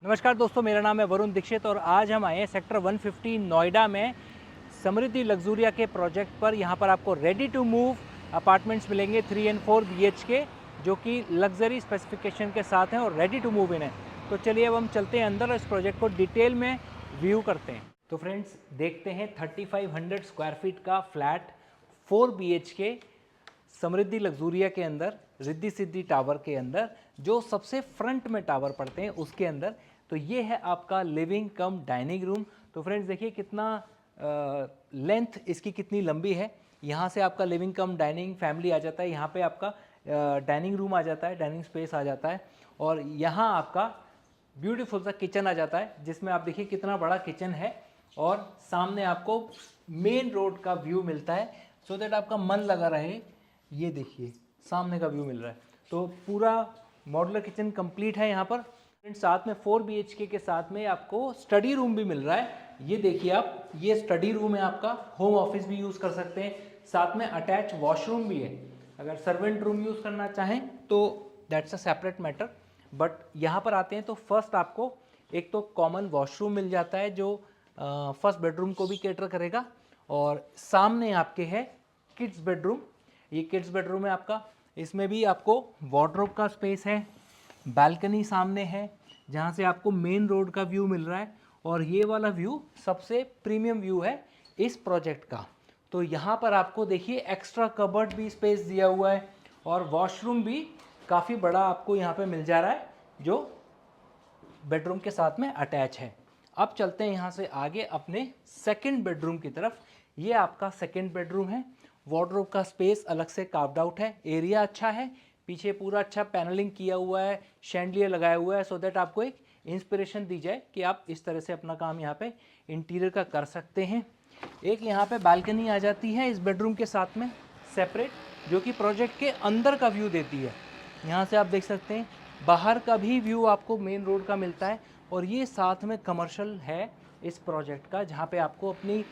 नमस्कार दोस्तों, मेरा नाम है वरुण दीक्षित और आज हम आए हैं सेक्टर 150 नोएडा में समृद्धि लग्जूरिया के प्रोजेक्ट पर। यहाँ पर आपको रेडी टू मूव अपार्टमेंट्स मिलेंगे 3 एंड 4 BHK, जो कि लग्जरी स्पेसिफिकेशन के साथ हैं और रेडी टू मूव इन है। तो चलिए अब हम चलते हैं अंदर और इस प्रोजेक्ट को डिटेल में व्यू करते हैं। तो फ्रेंड्स, देखते हैं 3500 स्क्वायर फीट का फ्लैट 4 BHK समृद्धि लग्जूरिया के अंदर, रिद्धि सिद्धि टावर के अंदर, जो सबसे फ्रंट में टावर पड़ते हैं उसके अंदर। तो ये है आपका लिविंग कम डाइनिंग रूम। तो फ्रेंड्स देखिए कितना लेंथ इसकी कितनी लंबी है। यहाँ से आपका लिविंग कम डाइनिंग फैमिली आ जाता है, यहाँ पे आपका डाइनिंग रूम आ जाता है, डाइनिंग स्पेस आ जाता है, और यहाँ आपका ब्यूटीफुल सा किचन आ जाता है, जिसमें आप देखिए कितना बड़ा किचन है और सामने आपको मेन रोड का व्यू मिलता है, सो दैट आपका मन लगा रहे। ये देखिए सामने का व्यू मिल रहा है। तो पूरा मॉड्यूलर किचन कंप्लीट है यहाँ पर। साथ में 4 BHK के साथ में आपको स्टडी रूम भी मिल रहा है। ये देखिए आप, ये स्टडी रूम है आपका, होम ऑफिस भी यूज़ कर सकते हैं। साथ में अटैच वॉशरूम भी है। अगर सर्वेंट रूम यूज़ करना चाहें तो that's a separate matter, but यहाँ पर आते हैं तो फर्स्ट आपको एक तो कॉमन वॉशरूम मिल जाता है, जो फर्स्ट बेडरूम को भी कैटर करेगा। और सामने आपके है किड्स बेडरूम। ये किड्स बेडरूम है आपका, इसमें भी आपको वार्डरोब का स्पेस है, बालकनी सामने है जहाँ से आपको मेन रोड का व्यू मिल रहा है। और ये वाला व्यू सबसे प्रीमियम व्यू है इस प्रोजेक्ट का। तो यहाँ पर आपको देखिए एक्स्ट्रा कबर्ड भी स्पेस दिया हुआ है और वॉशरूम भी काफ़ी बड़ा आपको यहाँ पे मिल जा रहा है, जो बेडरूम के साथ में अटैच है। अब चलते हैं यहाँ से आगे अपने सेकंड बेडरूम की तरफ। ये आपका सेकंड बेडरूम है। वार्डरोब का स्पेस अलग से कार्व्ड आउट है, एरिया अच्छा है, पीछे पूरा अच्छा पैनलिंग किया हुआ है, शैंडलियर लगाया हुआ है, सो दैट आपको एक इंस्पिरेशन दी जाए कि आप इस तरह से अपना काम यहाँ पे इंटीरियर का कर सकते हैं। एक यहाँ पे बालकनी आ जाती है इस बेडरूम के साथ में सेपरेट, जो कि प्रोजेक्ट के अंदर का व्यू देती है। यहाँ से आप देख सकते हैं बाहर का भी व्यू आपको मेन रोड का मिलता है। और ये साथ में कमर्शियल है इस प्रोजेक्ट का, जहाँ पे आपको अपनी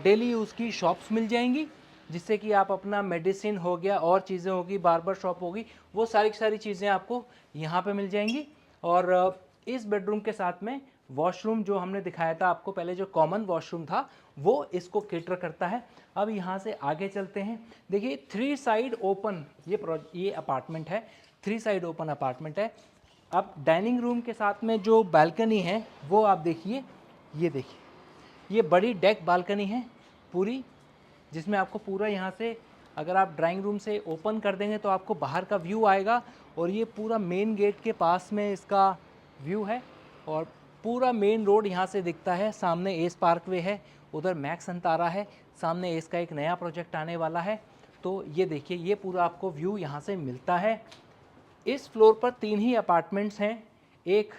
डेली यूज़ की शॉप्स मिल जाएंगी, जिससे कि आप अपना मेडिसिन हो गया और चीज़ें होगी, बार्बर शॉप होगी, वो सारी की सारी चीज़ें आपको यहाँ पे मिल जाएंगी। और इस बेडरूम के साथ में वॉशरूम जो हमने दिखाया था आपको पहले, जो कॉमन वॉशरूम था, वो इसको कैटर करता है। अब यहाँ से आगे चलते हैं। देखिए 3 साइड ओपन ये अपार्टमेंट है, 3 साइड ओपन अपार्टमेंट है। अब डाइनिंग रूम के साथ में जो बालकनी है वो आप देखिए, ये देखिए ये बड़ी डेक बालकनी है पूरी, जिसमें आपको पूरा यहाँ से अगर आप ड्राइंग रूम से ओपन कर देंगे तो आपको बाहर का व्यू आएगा। और ये पूरा मेन गेट के पास में इसका व्यू है और पूरा मेन रोड यहाँ से दिखता है। सामने एस पार्कवे है, उधर मैक्स अंतारा है, सामने एस का एक नया प्रोजेक्ट आने वाला है। तो ये देखिए ये पूरा आपको व्यू यहाँ से मिलता है। इस फ्लोर पर 3 ही अपार्टमेंट्स हैं, एक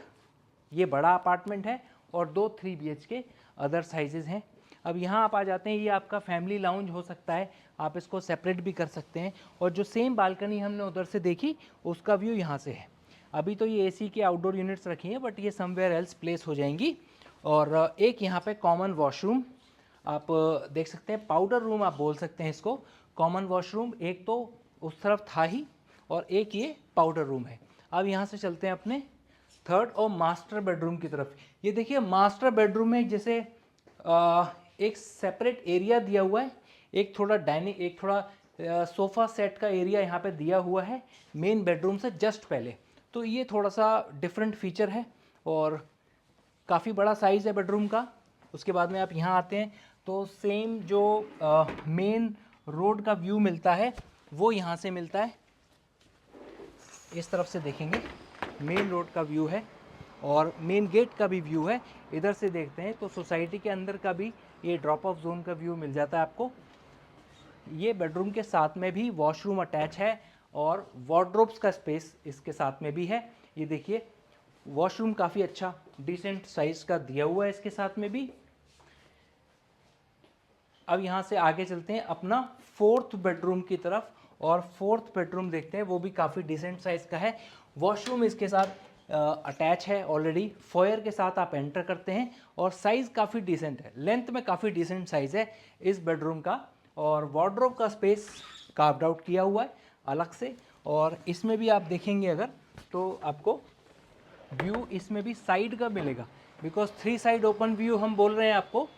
ये बड़ा अपार्टमेंट है और 2 3 BHK अदर साइजेज़ हैं। अब यहाँ आप आ जाते हैं, ये आपका फैमिली लाउंज हो सकता है, आप इसको सेपरेट भी कर सकते हैं। और जो सेम बालकनी हमने उधर से देखी उसका व्यू यहाँ से है। अभी तो ये AC के आउटडोर यूनिट्स रखी हैं, बट ये समवेयर एल्स प्लेस हो जाएंगी। और एक यहाँ पे कॉमन वॉशरूम आप देख सकते हैं, पाउडर रूम आप बोल सकते हैं इसको। कॉमन वॉशरूम एक तो उस तरफ था ही, और एक ये पाउडर रूम है। अब यहाँ से चलते हैं अपने थर्ड और मास्टर बेडरूम की तरफ। ये देखिए मास्टर बेडरूम में जैसे एक सेपरेट एरिया दिया हुआ है, एक थोड़ा डाइनिंग, एक थोड़ा सोफ़ा सेट का एरिया यहाँ पे दिया हुआ है मेन बेडरूम से जस्ट पहले। तो ये थोड़ा सा डिफरेंट फीचर है और काफ़ी बड़ा साइज़ है बेडरूम का। उसके बाद में आप यहाँ आते हैं तो सेम जो मेन रोड का व्यू मिलता है वो यहाँ से मिलता है। इस तरफ से देखेंगे मेन रोड का व्यू है और मेन गेट का भी व्यू है। इधर से देखते हैं तो सोसाइटी के अंदर का भी ये ड्रॉप ऑफ जोन का व्यू मिल जाता है आपको। ये बेडरूम के साथ में भी वॉशरूम अटैच है और वार्डरोब्स का स्पेस इसके साथ में भी है। ये देखिए वॉशरूम काफ़ी अच्छा डिसेंट साइज़ का दिया हुआ है इसके साथ में भी। अब यहाँ से आगे चलते हैं अपना फोर्थ बेडरूम की तरफ और फोर्थ बेडरूम देखते हैं, वो भी काफ़ी डिसेंट साइज़ का है। वॉशरूम इसके साथ अटैच है ऑलरेडी। फॉयर के साथ आप एंटर करते हैं और साइज़ काफ़ी डिसेंट है, लेंथ में काफ़ी डिसेंट साइज़ है इस बेडरूम का। और वार्डरोब का स्पेस कार्व्ड आउट किया हुआ है अलग से। और इसमें भी आप देखेंगे अगर तो आपको व्यू इसमें भी साइड का मिलेगा, बिकॉज 3 साइड ओपन व्यू हम बोल रहे हैं आपको,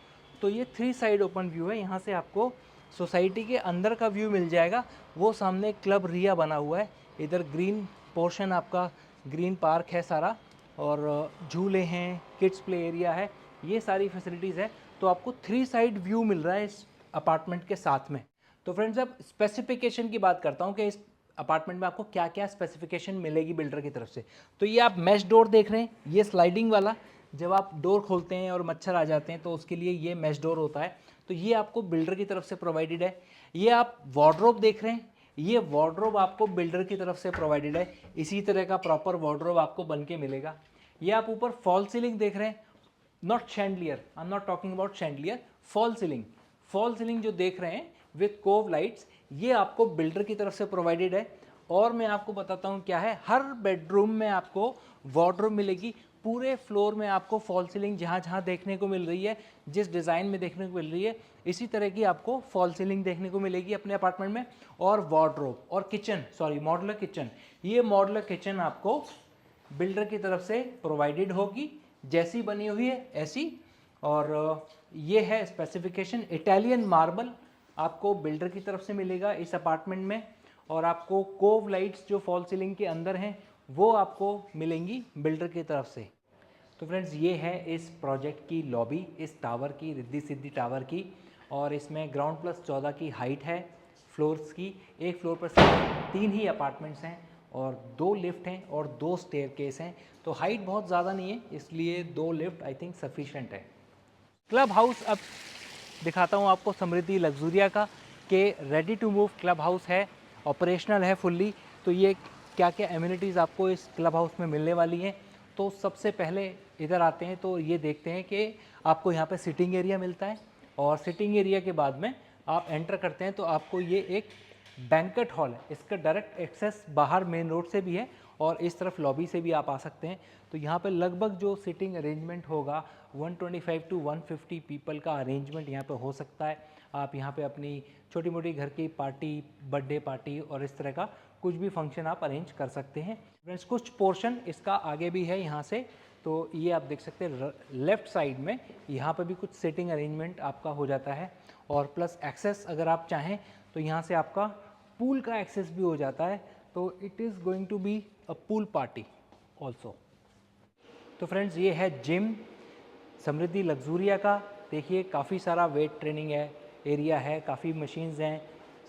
तो ये 3 साइड ओपन व्यू है। यहाँ से आपको सोसाइटी के अंदर का व्यू मिल जाएगा। वो सामने क्लब रिया बना हुआ है, इधर ग्रीन पोर्शन आपका, ग्रीन पार्क है सारा, और झूले हैं, किड्स प्ले एरिया है, ये सारी फैसिलिटीज़ है। तो आपको 3 साइड व्यू मिल रहा है इस अपार्टमेंट के साथ में। तो फ्रेंड्स, अब स्पेसिफिकेशन की बात करता हूँ कि इस अपार्टमेंट में आपको क्या क्या स्पेसिफिकेशन मिलेगी बिल्डर की तरफ से। तो ये आप मैश डोर देख रहे हैं, ये स्लाइडिंग वाला, जब आप डोर खोलते हैं और मच्छर आ जाते हैं तो उसके लिए ये मैश डोर होता है, तो ये आपको बिल्डर की तरफ से प्रोवाइडेड है। ये आप वार्डरोब देख रहे हैं, ये वार्डरोब आपको बिल्डर की तरफ से प्रोवाइडेड है। इसी तरह का प्रॉपर वार्डरोब आपको बन के मिलेगा। ये आप ऊपर फॉल सीलिंग देख रहे हैं, not chandelier, I am not talking about chandelier, fall ceiling. Fall ceiling जो देख रहे हैं विथ कोव लाइट्स, ये आपको बिल्डर की तरफ से प्रोवाइडेड है। और मैं आपको बताता हूँ क्या है, हर बेडरूम में आपको वार्डरोब मिलेगी। पूरे फ्लोर में आपको फॉल सीलिंग जहाँ जहाँ देखने को मिल रही है, जिस डिज़ाइन में देखने को मिल रही है, इसी तरह की आपको फॉल सीलिंग देखने को मिलेगी अपने अपार्टमेंट में। और वार्डरोब और किचन, सॉरी मॉड्यूलर किचन, ये मॉड्यूलर किचन आपको बिल्डर की तरफ से प्रोवाइडेड होगी, जैसी बनी हुई है ऐसी। और ये है स्पेसिफिकेशन। इटालियन मार्बल आपको बिल्डर की तरफ से मिलेगा इस अपार्टमेंट में, और आपको कोव लाइट्स जो फॉल सीलिंग के अंदर हैं वो आपको मिलेंगी बिल्डर की तरफ से। तो फ्रेंड्स, ये है इस प्रोजेक्ट की लॉबी, इस टावर की, रिद्धि सिद्धि टावर की। और इसमें ग्राउंड प्लस 14 की हाइट है फ्लोर्स की। एक फ्लोर पर सिर्फ 3 ही अपार्टमेंट्स हैं और 2 लिफ्ट हैं और 2 स्टेयरकेस हैं। तो हाइट बहुत ज़्यादा नहीं है, इसलिए 2 लिफ्ट आई थिंक सफिशेंट है। क्लब हाउस अब दिखाता हूँ आपको समृद्धि लग्जूरिया का, कि ready to move club house है, ऑपरेशनल है फुल्ली। तो ये क्या क्या एमिनिटीज़ आपको इस क्लब हाउस में मिलने वाली हैं। तो सबसे पहले इधर आते हैं तो ये देखते हैं कि आपको यहाँ पे सिटिंग एरिया मिलता है, और सिटिंग एरिया के बाद में आप एंटर करते हैं तो आपको ये एक बैंक्वेट हॉल है। इसका डायरेक्ट एक्सेस बाहर मेन रोड से भी है और इस तरफ लॉबी से भी आप आ सकते हैं। तो यहाँ पे लगभग जो सिटिंग अरेंजमेंट होगा 125 टू 150 पीपल का अरेंजमेंट यहाँ पे हो सकता है। आप यहाँ पे अपनी छोटी मोटी घर की पार्टी, बर्थडे पार्टी और इस तरह का कुछ भी फंक्शन आप अरेंज कर सकते हैं। फ्रेंड्स, कुछ पोर्शन इसका आगे भी है यहाँ से, तो ये आप देख सकते हैं लेफ़्ट साइड में यहाँ पे भी कुछ सिटिंग अरेंजमेंट आपका हो जाता है। और प्लस एक्सेस अगर आप चाहें तो यहाँ से आपका पूल का एक्सेस भी हो जाता है। तो it is going to be a pool party also. तो फ्रेंड्स, ये है जिम समृद्धि लग्जूरिया का। देखिए काफ़ी सारा वेट ट्रेनिंग है एरिया है, काफ़ी मशीन्स हैं,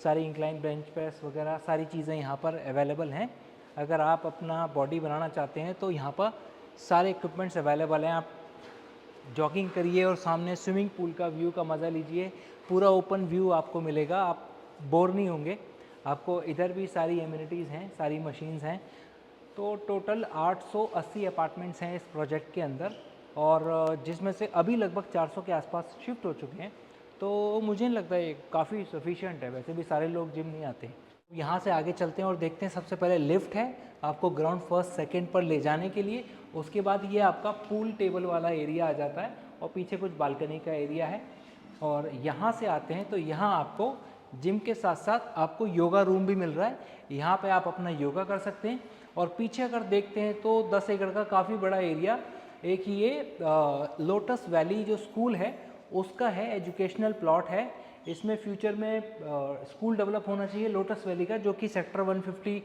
सारी इंक्लाइन बेंच प्रेस वगैरह सारी चीज़ें यहाँ पर अवेलेबल हैं। अगर आप अपना बॉडी बनाना चाहते हैं तो यहाँ पर सारे इक्विपमेंट्स अवेलेबल हैं। आप जॉगिंग करिए और सामने स्विमिंग पूल का व्यू का मज़ा लीजिए। पूरा ओपन व्यू आपको मिलेगा, आप बोर नहीं होंगे। आपको इधर भी सारी एमिनिटीज़ हैं, सारी मशीन्स हैं। तो टोटल 880 अपार्टमेंट्स हैं इस प्रोजेक्ट के अंदर, और जिसमें से अभी लगभग 400 के आसपास शिफ्ट हो चुके हैं। तो मुझे नहीं लगता ये काफ़ी सफिशिएंट है, वैसे भी सारे लोग जिम नहीं आते। यहाँ से आगे चलते हैं और देखते हैं। सबसे पहले लिफ्ट है आपको ग्राउंड फर्स्ट सेकंड पर ले जाने के लिए। उसके बाद ये आपका पूल टेबल वाला एरिया आ जाता है और पीछे कुछ बालकनी का एरिया है। और यहाँ से आते हैं तो यहाँ आपको जिम के साथ साथ आपको योगा रूम भी मिल रहा है। यहाँ पे आप अपना योगा कर सकते हैं। और पीछे अगर देखते हैं तो 10 एकड़ का काफ़ी बड़ा एरिया, एक ये लोटस वैली जो स्कूल है उसका है, एजुकेशनल प्लॉट है। इसमें फ्यूचर में स्कूल डेवलप होना चाहिए लोटस वैली का, जो कि सेक्टर 150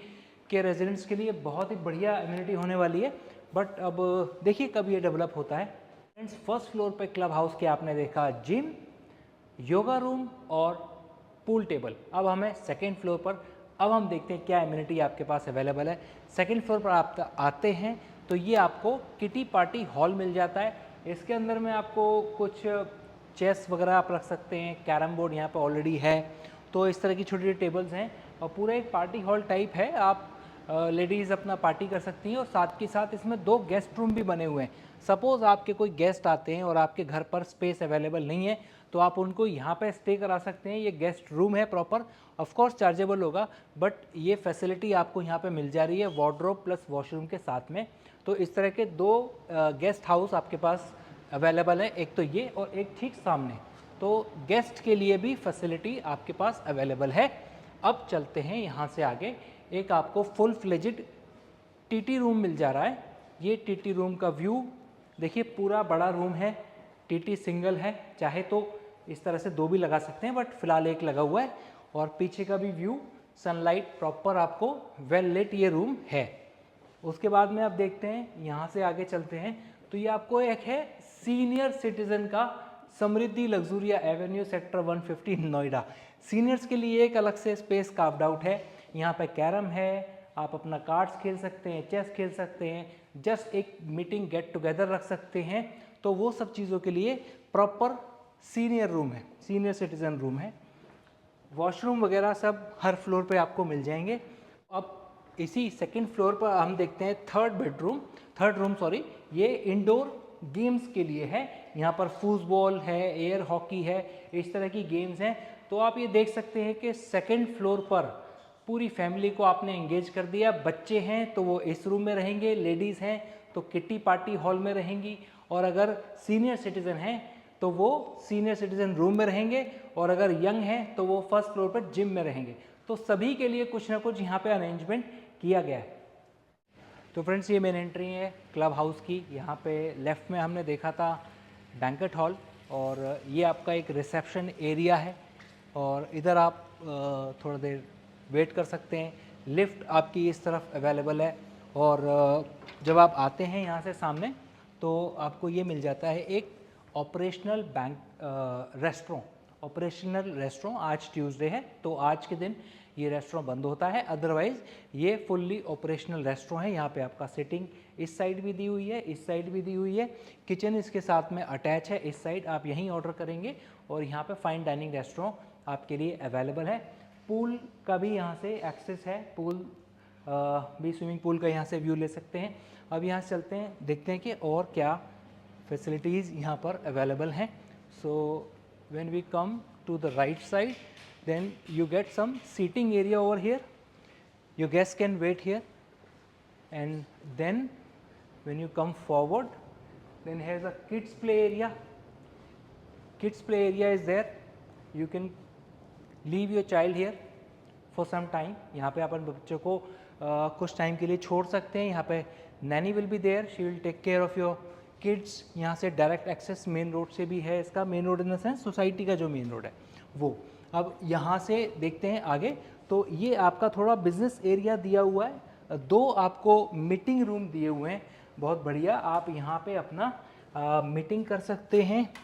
के रेजिडेंट्स के लिए बहुत ही बढ़िया एमिनिटी होने वाली है। बट अब देखिए कब ये डेवलप होता है। फ्रेंड्स, फर्स्ट फ्लोर पे क्लब हाउस के आपने देखा जिम, योगा रूम और पूल टेबल। अब हमें सेकेंड फ्लोर पर, अब हम देखते हैं क्या एमिनिटी आपके पास अवेलेबल है। सेकेंड फ्लोर पर आप आते हैं तो ये आपको किटी पार्टी हॉल मिल जाता है। इसके अंदर में आपको कुछ चेस वगैरह आप रख सकते हैं, कैरम बोर्ड यहाँ पे ऑलरेडी है। तो इस तरह की छोटी छोटी टेबल्स हैं और पूरा एक पार्टी हॉल टाइप है। आप लेडीज़ अपना पार्टी कर सकती हैं और साथ के साथ इसमें 2 गेस्ट रूम भी बने हुए हैं। सपोज़ आपके कोई गेस्ट आते हैं और आपके घर पर स्पेस अवेलेबल नहीं है तो आप उनको यहाँ पे स्टे करा सकते हैं। ये गेस्ट रूम है प्रॉपर, ऑफ कोर्स चार्जेबल होगा, बट ये फैसिलिटी आपको यहाँ पे मिल जा रही है वार्डरोब प्लस वॉशरूम के साथ में। तो इस तरह के 2 गेस्ट हाउस आपके पास अवेलेबल है, एक तो ये और एक ठीक सामने। तो गेस्ट के लिए भी फैसिलिटी आपके पास अवेलेबल है। अब चलते हैं यहाँ से आगे। एक आपको फुल फ्लेजिड टीटी रूम मिल जा रहा है ये टीटी रूम का व्यू देखिए, पूरा बड़ा रूम है, टीटी सिंगल है, चाहे तो इस तरह से 2 भी लगा सकते हैं, बट फिलहाल एक लगा हुआ है। और पीछे का भी व्यू, सनलाइट प्रॉपर आपको वेल लिट ये रूम है। उसके बाद में आप देखते हैं, यहाँ से आगे चलते हैं तो ये आपको एक है सीनियर सिटीजन का समृद्धि लग्जूरिया एवेन्यू सेक्टर 150 नोएडा। सीनियर्स के लिए एक अलग से स्पेस कार्व्ड आउट है। यहाँ पे कैरम है, आप अपना कार्ड्स खेल सकते हैं, चेस खेल सकते हैं, जस्ट एक मीटिंग गेट टुगेदर रख सकते हैं। तो वो सब चीज़ों के लिए प्रॉपर सीनियर रूम है, सीनियर सिटीजन रूम है। वॉशरूम वगैरह सब हर फ्लोर पे आपको मिल जाएंगे। अब इसी सेकंड फ्लोर पर हम देखते हैं थर्ड रूम सॉरी, ये इंडोर गेम्स के लिए है। यहाँ पर फुटबॉल है, एयर हॉकी है, इस तरह की गेम्स हैं। तो आप ये देख सकते हैं कि सेकंड फ्लोर पर पूरी फैमिली को आपने एंगेज कर दिया। बच्चे हैं तो वो इस रूम में रहेंगे, लेडीज़ हैं तो किटी पार्टी हॉल में रहेंगी, और अगर सीनियर सिटीज़न हैं तो वो सीनियर सिटीज़न रूम में रहेंगे, और अगर यंग हैं तो वो फर्स्ट फ्लोर पर जिम में रहेंगे। तो सभी के लिए कुछ ना कुछ यहाँ पे अरेंजमेंट किया गया है। तो फ्रेंड्स, ये मेन एंट्री है क्लब हाउस की। यहाँ पे लेफ़्ट में हमने देखा था बैंक्वेट हॉल, और ये आपका एक रिसेप्शन एरिया है, और इधर आप थोड़ा देर वेट कर सकते हैं। लिफ्ट आपकी इस तरफ अवेलेबल है, और जब आप आते हैं यहाँ से सामने तो आपको ये मिल जाता है एक ऑपरेशनल रेस्टोरेंट। आज ट्यूसडे है तो आज के दिन ये रेस्टोरेंट बंद होता है, अदरवाइज़ ये फुल्ली ऑपरेशनल रेस्टोरेंट है। यहाँ पे आपका सिटिंग इस साइड भी दी हुई है, इस साइड भी दी हुई है, किचन इसके साथ में अटैच है। इस साइड आप यहीं ऑर्डर करेंगे, और यहाँ पे फाइन डाइनिंग रेस्टोरेंट आपके लिए अवेलेबल है। पूल का भी यहाँ से एक्सेस है, भी स्विमिंग पूल का यहाँ से व्यू ले सकते हैं। अब यहाँ से चलते हैं, देखते हैं कि और क्या फैसिलिटीज़ यहाँ पर अवेलेबल हैं। So when we come to the right side, then you get some seating area over here. Your guests can wait here, and then when you come forward, then here's a kids play area. Kids play area is there. You can leave your child here for some time. यहाँ पे अपन बच्चों को कुछ time के लिए छोड़ सकते हैं। यहाँ पे nanny will be there, she will take care of your kids. यहाँ से डायरेक्ट एक्सेस मेन रोड से भी है इसका, main road in the sense society का जो मेन रोड है वो। अब यहाँ से देखते हैं आगे, तो ये आपका थोड़ा बिजनेस एरिया दिया हुआ है। 2 आपको मीटिंग रूम दिए हुए हैं, बहुत बढ़िया। आप यहाँ पे अपना मीटिंग कर सकते हैं।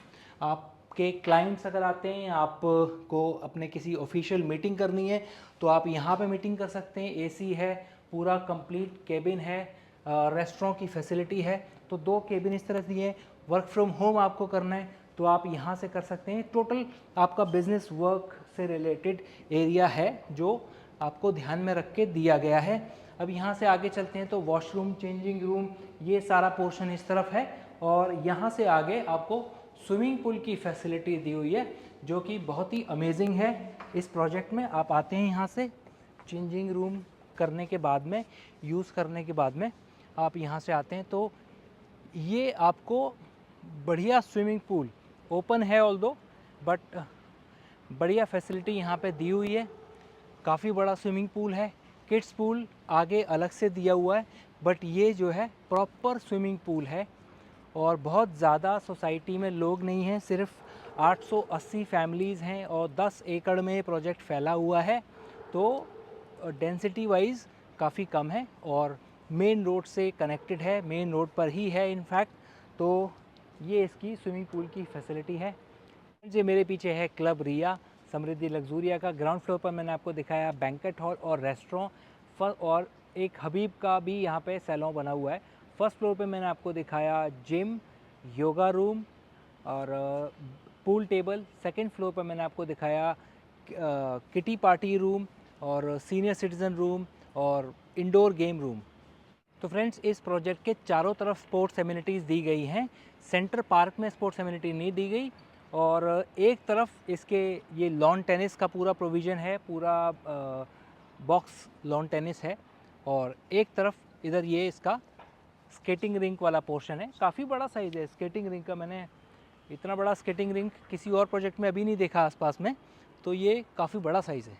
आपके क्लाइंट्स अगर आते हैं, आपको अपने किसी ऑफिशियल मीटिंग करनी है तो आप यहाँ पे मीटिंग कर सकते हैं। एसी है, पूरा कंप्लीट केबिन है, रेस्टोरेंट की फैसिलिटी है। तो 2 केबिन इस तरह दिए हैं। वर्क फ्रॉम होम आपको करना है तो आप यहाँ से कर सकते हैं। टोटल आपका बिजनेस वर्क से रिलेटेड एरिया है जो आपको ध्यान में रख के दिया गया है। अब यहाँ से आगे चलते हैं तो वॉशरूम, चेंजिंग रूम, ये सारा पोर्शन इस तरफ है, और यहाँ से आगे आपको स्विमिंग पूल की फैसिलिटी दी हुई है जो कि बहुत ही अमेजिंग है इस प्रोजेक्ट में। आप आते हैं यहाँ से चेंजिंग रूम करने के बाद में, यूज़ करने के बाद में आप यहाँ से आते हैं तो ये आपको बढ़िया स्विमिंग पूल, ओपन है ऑल्दो, बट बढ़िया फैसिलिटी यहाँ पे दी हुई है। काफ़ी बड़ा स्विमिंग पूल है। किड्स पूल आगे अलग से दिया हुआ है, बट ये जो है प्रॉपर स्विमिंग पूल है। और बहुत ज़्यादा सोसाइटी में लोग नहीं हैं, सिर्फ 880 फैमिलीज़ हैं, और 10 एकड़ में प्रोजेक्ट फैला हुआ है। तो डेंसिटी वाइज काफ़ी कम है, और मेन रोड से कनेक्टेड है, मेन रोड पर ही है इनफैक्ट। तो ये इसकी स्विमिंग पूल की फैसिलिटी है। जी, मेरे पीछे है क्लब रिया समृद्धि लग्जूरिया का। ग्राउंड फ्लोर पर मैंने आपको दिखाया बैंक्वेट हॉल और रेस्टोरेंट, और एक हबीब का भी यहाँ पे सैलून बना हुआ है। फर्स्ट फ्लोर पे मैंने आपको दिखाया जिम, योगा रूम और पूल टेबल। सेकंड फ्लोर पर मैंने आपको दिखाया किटी पार्टी रूम और सीनियर सिटीज़न रूम और इंडोर गेम रूम। तो फ्रेंड्स, इस प्रोजेक्ट के चारों तरफ स्पोर्ट्स एमिनिटीज़ दी गई हैं। सेंटर पार्क में स्पोर्ट्स एमिनिटी नहीं दी गई, और एक तरफ इसके ये लॉन टेनिस का पूरा प्रोविज़न है, पूरा बॉक्स लॉन टेनिस है, और एक तरफ इधर ये इसका स्केटिंग रिंक वाला पोर्शन है। काफ़ी बड़ा साइज़ है स्केटिंग रिंक का, मैंने इतना बड़ा स्केटिंग रिंक किसी और प्रोजेक्ट में अभी नहीं देखा आसपास में, तो ये काफ़ी बड़ा साइज़ है।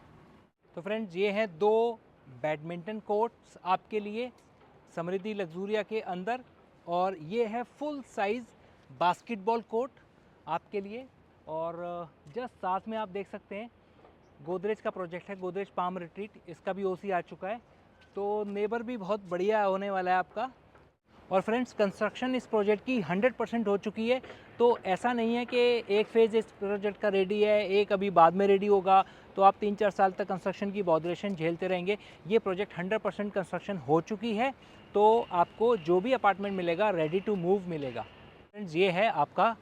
तो फ्रेंड्स, ये हैं 2 बैडमिंटन कोर्ट्स आपके लिए, समृद्धि लग्जूरिया के अंदर। और ये है फुल साइज़ बास्केटबॉल कोर्ट आपके लिए। और जस्ट साथ में आप देख सकते हैं गोदरेज का प्रोजेक्ट है, गोदरेज पाम रिट्रीट, इसका भी ओसी आ चुका है, तो नेबर भी बहुत बढ़िया होने वाला है आपका। और फ्रेंड्स, कंस्ट्रक्शन इस प्रोजेक्ट की 100% हो चुकी है, तो ऐसा नहीं है कि एक फेज़ इस प्रोजेक्ट का रेडी है, एक अभी बाद में रेडी होगा, तो आप 3-4 साल तक कंस्ट्रक्शन की बॉदरेशन झेलते रहेंगे। ये प्रोजेक्ट 100% कंस्ट्रक्शन हो चुकी है, तो आपको जो भी अपार्टमेंट मिलेगा रेडी टू मूव मिलेगा। फ्रेंड्स, ये है आपका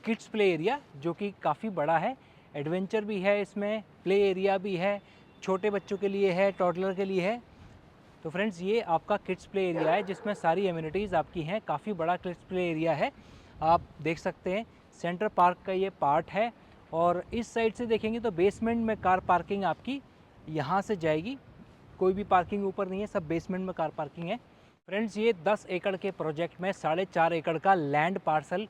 किड्स प्ले एरिया, जो कि काफ़ी बड़ा है, एडवेंचर भी है इसमें, प्ले एरिया भी है, छोटे बच्चों के लिए है, टॉडलर के लिए है। तो फ्रेंड्स, ये आपका किड्स प्ले एरिया है जिसमें सारी एमिनिटीज़ आपकी हैं, काफ़ी बड़ा किड्स प्ले एरिया है, आप देख सकते हैं। सेंटर पार्क का ये पार्ट है, और इस साइड से देखेंगे तो बेसमेंट में कार पार्किंग आपकी यहाँ से जाएगी, कोई भी पार्किंग ऊपर नहीं है, सब बेसमेंट में कार पार्किंग है। फ्रेंड्स, ये 10 एकड़ के प्रोजेक्ट में 4.5 एकड़ का लैंड पार्सल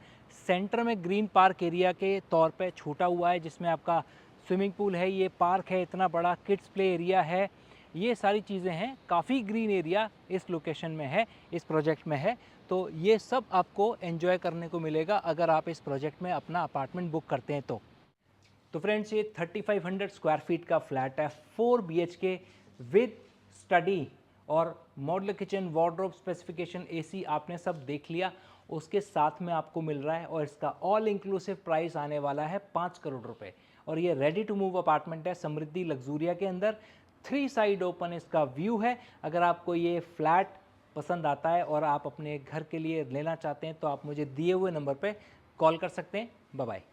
सेंटर में ग्रीन पार्क एरिया के तौर पे छूटा हुआ है, जिसमें आपका स्विमिंग पूल है, ये पार्क है इतना बड़ा, किड्स प्ले एरिया है, ये सारी चीज़ें हैं। काफ़ी ग्रीन एरिया इस लोकेशन में है, इस प्रोजेक्ट में है, तो ये सब आपको एंजॉय करने को मिलेगा अगर आप इस प्रोजेक्ट में अपना अपार्टमेंट बुक करते हैं तो फ्रेंड्स, ये 3500 स्क्वायर फीट का फ्लैट है, 4 BHK विद स्टडी और model kitchen, wardrobe specification, AC आपने सब देख लिया, उसके साथ में आपको मिल रहा है। और इसका ऑल इंक्लूसिव प्राइस आने वाला है 5 करोड़ रुपए। और ये रेडी टू मूव अपार्टमेंट है समृद्धि लग्जूरिया के अंदर, 3 साइड ओपन इसका व्यू है। अगर आपको ये फ्लैट पसंद आता है और आप अपने घर के लिए लेना चाहते हैं तो आप मुझे दिए हुए नंबर पर कॉल कर सकते हैं। Bye bye.